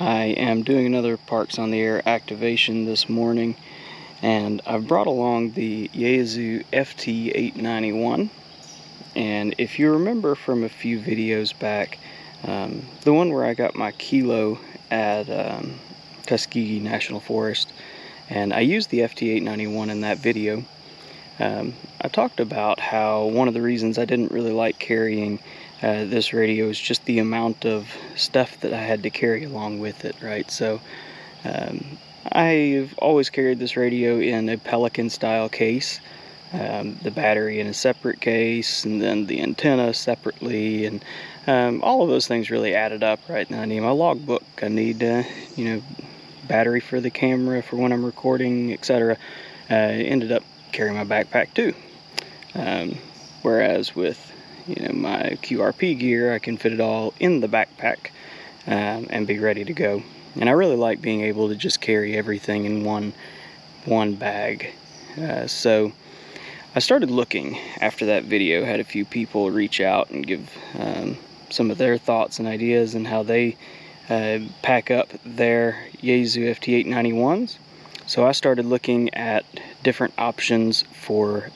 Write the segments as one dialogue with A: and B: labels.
A: I am doing another Parks on the Air activation this morning, and I've brought along the Yaesu FT-891. And if you remember from a few videos back, the one where I got my kilo at Tuskegee National Forest, and I used the FT-891 in that video. I talked about how one of the reasons I didn't really like carrying this radio is just the amount of stuff that I had to carry along with it, right? So I've always carried this radio in a Pelican style case, the battery in a separate case, and then the antenna separately, and all of those things really added up, right? Now I need my logbook, I need battery for the camera for when I'm recording, etc. Ended up carrying my backpack too, whereas with my QRP gear, I can fit it all in the backpack and be ready to go. And I really like being able to just carry everything in one bag. So I started looking after that video, had a few people reach out and give some of their thoughts and ideas and how they pack up their Yaesu FT-891s. So I started looking at different options for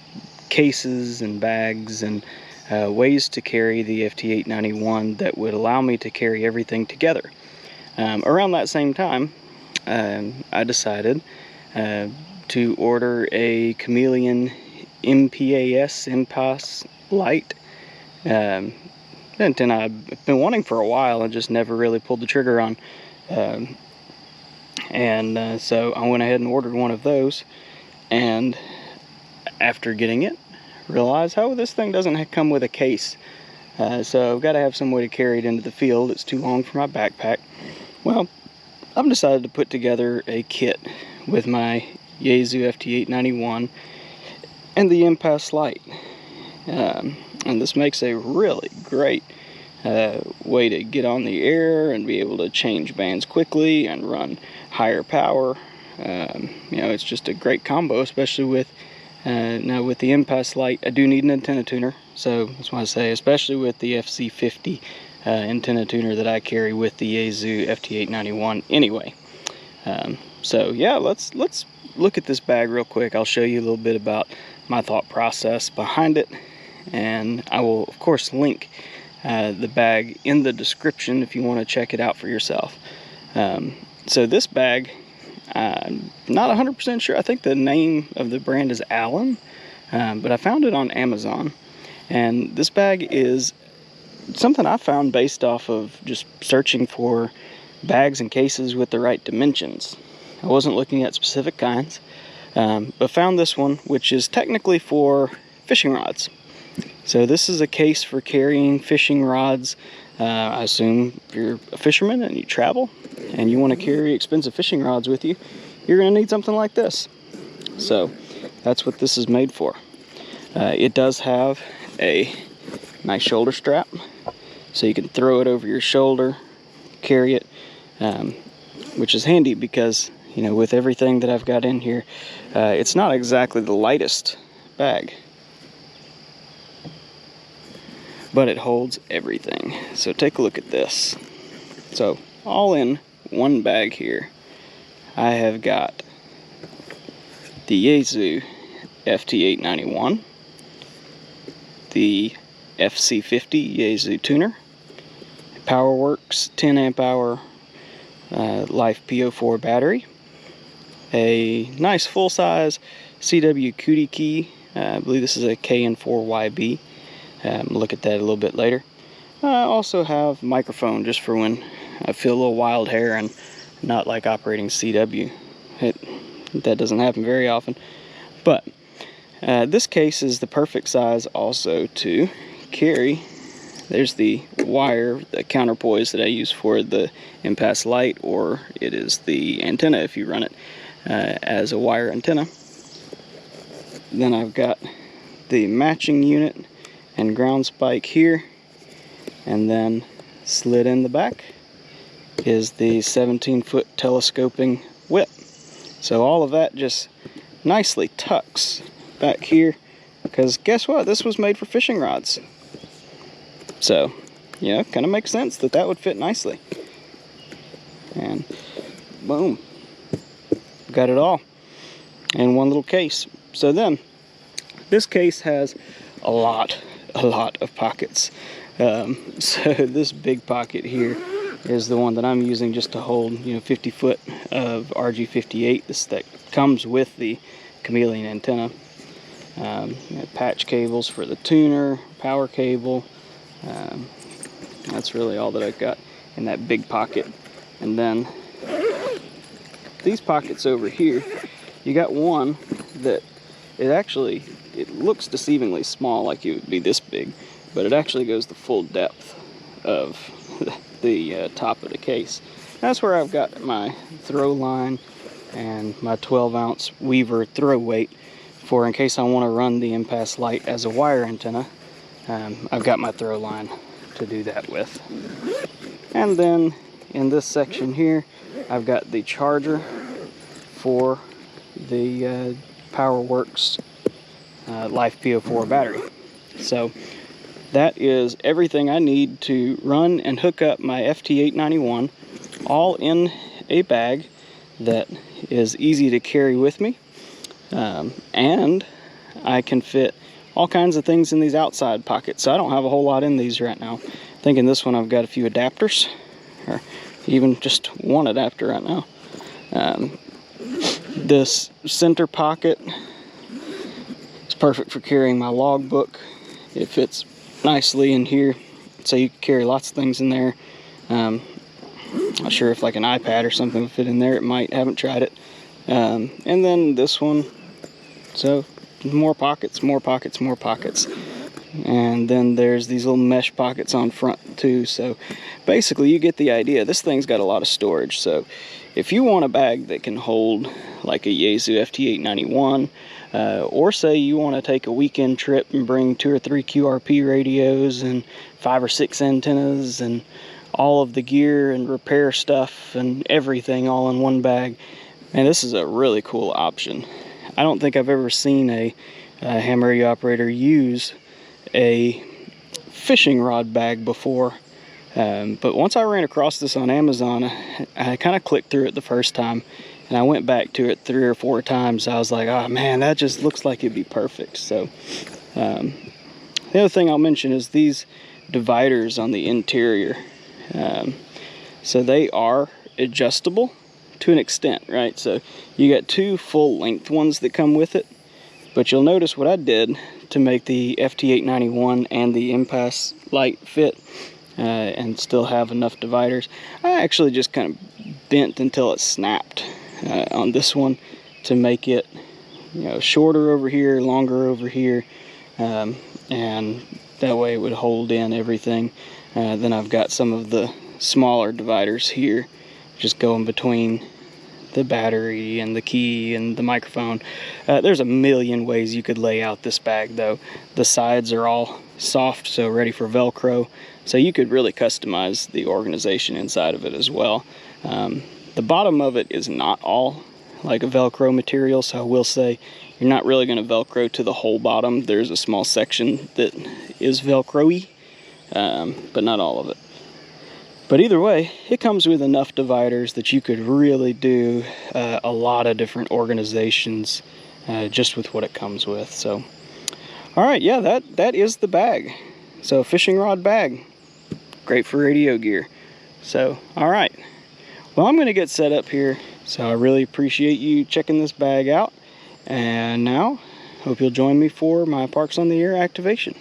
A: cases and bags and ways to carry the FT-891 that would allow me to carry everything together. Around that same time, I decided to order a Chameleon Impasse Light. Antenna I've been wanting for a while and just never really pulled the trigger on. So I went ahead and ordered one of those, and after getting it, realized, oh, this thing doesn't come with a case. So I've got to have some way to carry it into the field. It's too long for my backpack. Well, I've decided to put together a kit with my Yaesu FT-891 and the Impasse Light. And this makes a really great way to get on the air and be able to change bands quickly and run higher power. It's just a great combo, especially with now with the Impasse Light. I do need an antenna tuner, so that's why I say, especially with the FC50 antenna tuner that I carry with the Yaesu FT-891 anyway. So yeah, let's look at this bag real quick. I'll show you a little bit about my thought process behind it, and I will of course link the bag in the description if you want to check it out for yourself. So this bag, I'm not 100% sure. I think the name of the brand is Allen, but I found it on Amazon. And this bag is something I found based off of just searching for bags and cases with the right dimensions. I wasn't looking at specific kinds, but found this one, which is technically for fishing rods. So this is a case for carrying fishing rods. I assume if you're a fisherman and you travel and you want to carry expensive fishing rods with you, you're going to need something like this. So that's what this is made for. It does have a nice shoulder strap, so you can throw it over your shoulder, carry it, which is handy because, with everything that I've got in here, it's not exactly the lightest bag, but it holds everything. So take a look at this. So all in one bag here, I have got the Yaesu FT-891, the FC50 Yaesu tuner, PowerWorks 10 amp hour Life PO4 battery, a nice full size CW Cootie key. I believe this is a KN4YB. Look at that a little bit later. I also have a microphone just for when I feel a little wild hair and not like operating CW. That doesn't happen very often. But this case is the perfect size also to carry. There's the wire, the counterpoise that I use for the Impasse Light, or it is the antenna if you run it as a wire antenna. Then I've got the matching unit and ground spike here, and then slid in the back is the 17-foot telescoping whip. So all of that just nicely tucks back here, because guess what? This was made for fishing rods. So, kind of makes sense that that would fit nicely. And boom, got it all in one little case. So then, this case has a lot of pockets. So this big pocket here is the one that I'm using just to hold, 50 foot of RG58. This that comes with the chameleon antenna. Patch cables for the tuner, power cable. That's really all that I've got in that big pocket. And then these pockets over here, you got one that it looks deceivingly small, like it would be this big, but it actually goes the full depth of the top of the case. That's where I've got my throw line and my 12-ounce Weaver throw weight for in case I want to run the impasse light as a wire antenna. I've got my throw line to do that with. And then in this section here, I've got the charger for the PowerWorks Life PO4 battery. So that is everything I need to run and hook up my FT-891, all in a bag that is easy to carry with me. And I can fit all kinds of things in these outside pockets. So I don't have a whole lot in these right now. I think in this one I've got a few adapters, or even just one adapter right now. This center pocket is perfect for carrying my logbook. It fits nicely in here, so you can carry lots of things in there. Not sure if like an iPad or something would fit in there. It might. Haven't tried it. And then this one. So more pockets, more pockets, more pockets. And then there's these little mesh pockets on front too. So basically you get the idea. This thing's got a lot of storage. So if you want a bag that can hold like a Yaesu FT-891, or say you want to take a weekend trip and bring 2 or 3 QRP radios and 5 or 6 antennas and all of the gear and repair stuff and everything all in one bag, man, this is a really cool option. I don't think I've ever seen a ham radio operator use a fishing rod bag before, but once I ran across this on Amazon, I kind of clicked through it the first time, and I went back to it 3 or 4 times. I was like, oh man, that just looks like it'd be perfect. So the other thing I'll mention is these dividers on the interior. So they are adjustable to an extent, right? So you got 2 full length ones that come with it, but you'll notice what I did to make the FT-891 and the impasse light fit and still have enough dividers. I actually just kind of bent until it snapped on this one to make it, shorter over here, longer over here, and that way it would hold in everything. Then I've got some of the smaller dividers here just going between the battery and the key and the microphone. There's a million ways you could lay out this bag though. The sides are all soft, so ready for Velcro, so you could really customize the organization inside of it as well. The bottom of it is not all like a Velcro material, so I will say you're not really going to Velcro to the whole bottom. There's a small section that is Velcro-y, but not all of it. But either way, it comes with enough dividers that you could really do a lot of different organizations just with what it comes with. So, all right, yeah, that is the bag. So, fishing rod bag, great for radio gear. So, all right, well, I'm going to get set up here. So I really appreciate you checking this bag out. And now, hope you'll join me for my Parks on the Air activation.